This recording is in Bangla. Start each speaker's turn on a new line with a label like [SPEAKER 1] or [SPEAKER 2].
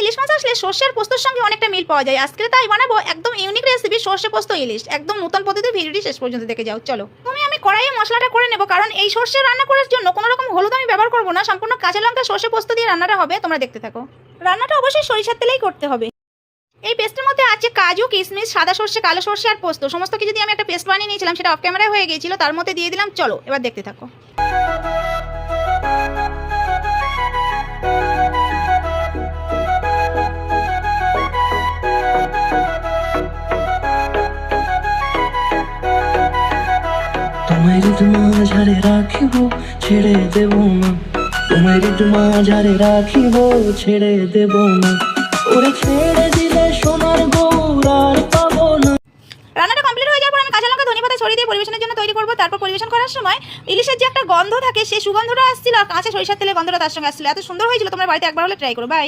[SPEAKER 1] ইলিশ মাছ আসলে সর্ষে আর পোস্তর সঙ্গে অনেকটা মিল পাওয়া যায়। আজকে তাই বানাবো একদম ইউনিক রেসিপি সর্ষে পোস্ত ইলিশ। একদম নতুন পদ্ধতিতে ভিডিওটি শেষ পর্যন্ত দেখে যাও। চলো আমি কড়াইয়ে মশলাটা করে নেব, কারণ এই সর্ষে রান্না করার জন্য কোনো রকম হলুদ আমি ব্যবহার করবো না। সম্পূর্ণ কাঁচা লঙ্কা সর্ষে পোস্ত দিয়ে রান্নাটা হবে, তোমরা দেখতে থাকো। রান্নাটা অবশ্যই সরিষার তেলেই করতে হবে। এই পেস্টের মধ্যে আছে কাজু, কিশমিশ, সাদা সর্ষে, কালো সর্ষে আর পোস্ত। সমস্ত কিছু দিয়ে আমি একটা পেস্ট বানিয়ে নিয়েছিলাম, সেটা অফ ক্যামেরায় হয়ে গিয়েছিল, তার মধ্যে দিয়ে দিলাম। চলো এবার দেখতে থাকো।
[SPEAKER 2] তোমার মাঝারে রাখিব ছেড়ে দেব না, তোমার মাঝারে রাখিব ছেড়ে দেব না, ওরে ছেড়ে দিলে সোনার গৌর আর পাবো না।
[SPEAKER 1] রান্নাটা কমপ্লিট হয়ে যাওয়ার পর আমি কাঁচা লঙ্কা ধনে পাতা ছড়িয়ে দিয়ে পরিবেশনের জন্য তৈরি করবো। তারপর পরিবেশন করার সময় ইলিশের যে একটা গন্ধ থাকে সেই সুগন্ধটা আসছিল, আর কাঁচা সরিষার তেলের গন্ধটা তার সঙ্গে আসছিল। এত সুন্দর হয়েছিল, তোমরা বাড়িতে একবার হলে ট্রাই করো। বাই।